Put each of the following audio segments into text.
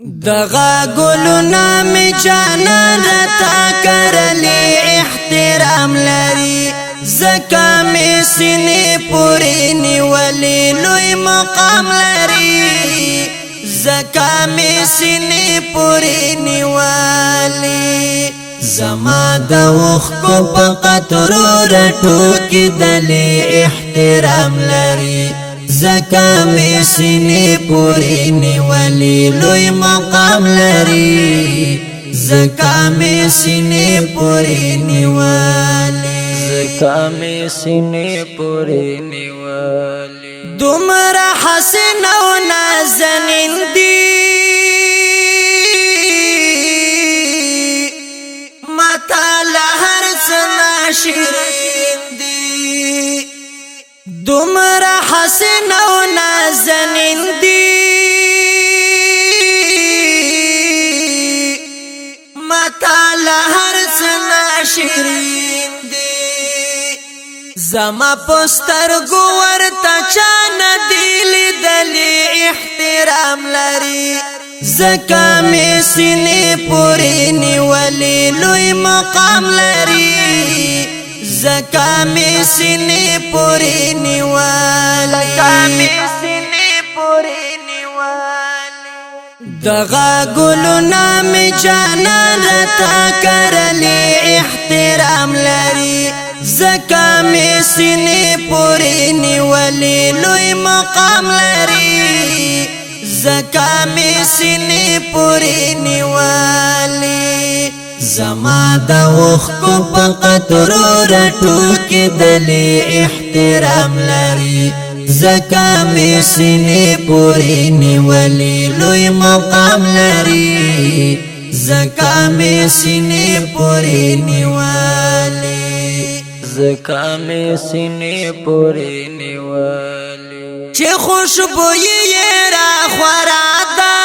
دغا گلونا می جانان رتا کرلی احترام لري زکا می سینی پوری نیولی لوی مقام لري زکا می سینی پوری نیولی زما د وخکو په قطرو رټو کې دلی احترام لري زکا می سینی پوری نیولی لوی مقام لري زکا می سینی پوری نیولی زکا می سینی پوری نیولی دومر حسن و نازنین دی متا لهر سنا شیرین دی دومر حسن و نازنین دی متا لهر سنا شیرین دی زما پستر گور تا چان دیلی دلی احترام لري زکا می سینی پوری نیولی لوی مقام لري زکا می سینی پوری نیولی دغا گلونا می جانان رتا کرلی احترام لري زکا می سینی پوری نیولی لوی مقام لري زکا می سینی پوری نیولی زما د وخکو په قطرو رټو کې دلی احترام لري زکا می سینی پوری نیولی لوی مقام لري زکا می سینی پوری نیولی زکا می سینی پوری نیولی چه خوشبوئی را خورادا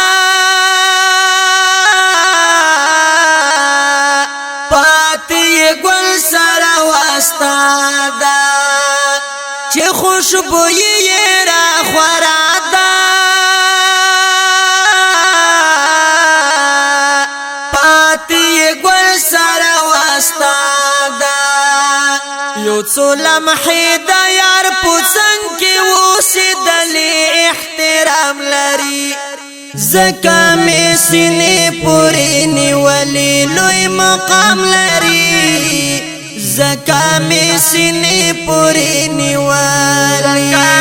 پاتی گل سر وستادا چه خوشبوئی را خورادا پاتی گل سر وستادا یو څو لمحې د یار پوڅنګ کې اوسېدلې احترام لري زکا می سینې پوری نیولې لوی مقام لري زکا می سینې پوری نیولې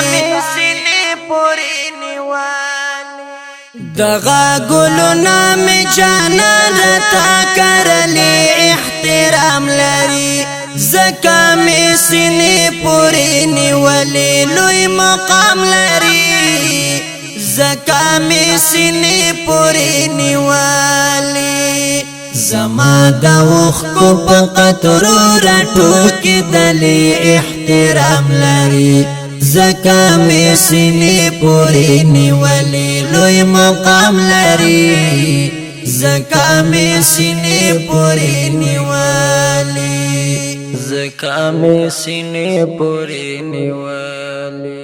دغا گلونا می جانان رتا کرلی احترام لري زکا می سینی پوری نیولی لوی مقام لري زکا می سینی پوری نیولی زما د وخکو په قطرو رټو کې دلی احترام لري زکا می سینی پوری نیولی لوی مقام لري زکا می سینی پوری نیولی زکا می سینی پوری نیولی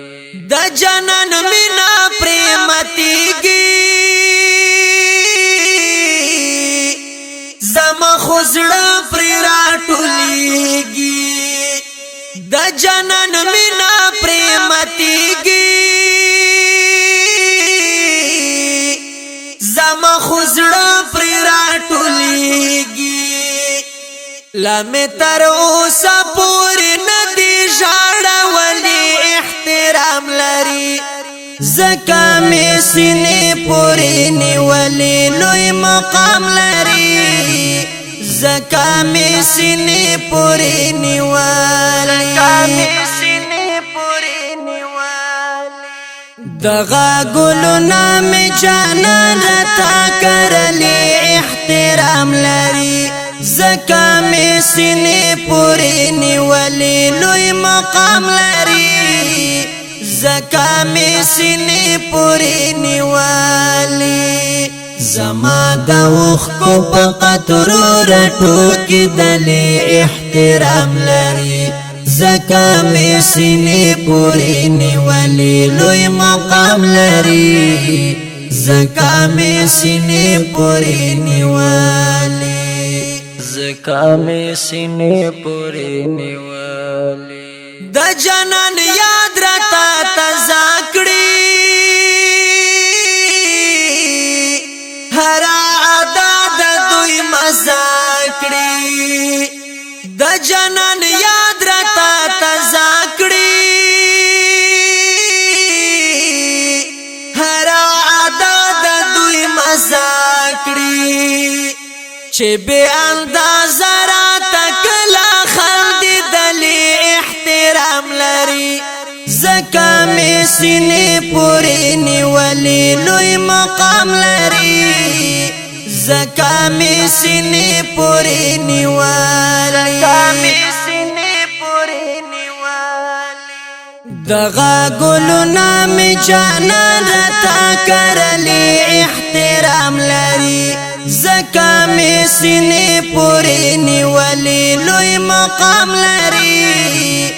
د جنان مینا پریمتیگی زما خوزړه پر راټولیږي د جنان مینا پریمتیگی زما خوزړه پر راټولیږي لمه تر اوسه پورې ندی ژړا ولی احترام لري زکا می سینې پوری نیولی لوی مقام لري زکا می سینې پوری نیولی دغا گلونا می جانان رتا کرلی احترام لري زکا می سینی پوری نیولی لوی مقام لري زکا می سینی پوری نیولی زما د وخکو په قطرو رټو کې دلی احترام لري زکا می سینی پوری نیولی لوی مقام لري زکا می سینې پورې نیولې زکا می سینې پورې نیولې د جنان یاد راته تازه کړي هر ادا د دوی مزه کړي د جنان یاد راته تازه کړي هر ادا د دوی مزه کړي چې به اندازه راته کله خندېدلې احترام لري زکا می سینې پورې نیولې لوی مقام لري زکا می سینې پورې نیولې دغه ګلونه می جانان راته کرلې احترام لري زکا می سینې پورې نیولې لوی مقام لري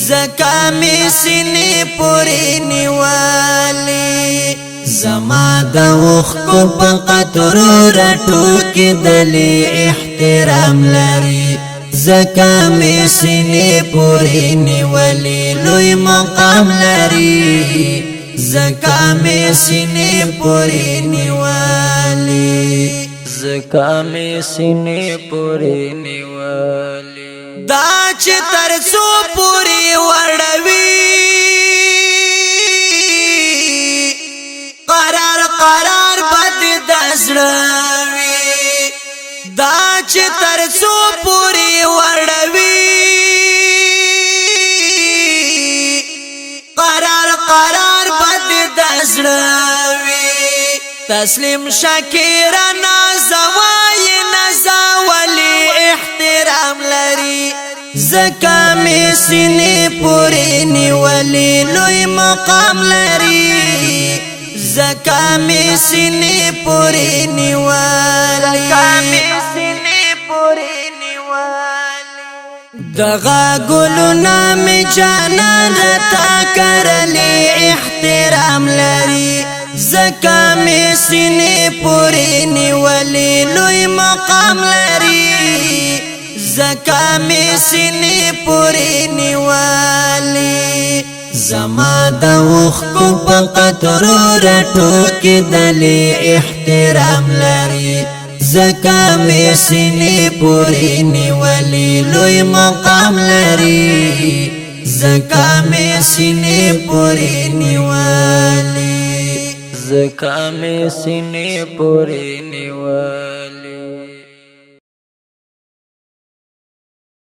زکا می سینې پورې نیولې زما د اوښکو په قطرو راټوکېدلې احترام لري زکا می سینې پورې نیولې لوی مقام لري زکا می سینې پورې نیولې زکا می سینې پورې نیولې دا چې تر څو پورې وړوي قرار قرار بد د زړه وي دا چې تر څو پورې وړوي قرار قرار بد د زړه وي تسلیم شکر نازوای نازولی احترام لري زکا می سینې پورې نیولې لوی مقام لري زکا می سینې پورې نیولې دغه ګلونه می جانان راته کرلې احترام لري زکا می سینې پورې نیولې لوی مقام لري زکا می سینې پورې نیولې زما د اوښکو په قطرو راټوکېدلې احترام لري زکا می سینې پورې نیولې لوی مقام لري زکا می سینې پورې نیولې زکا می سینې پورې نیولې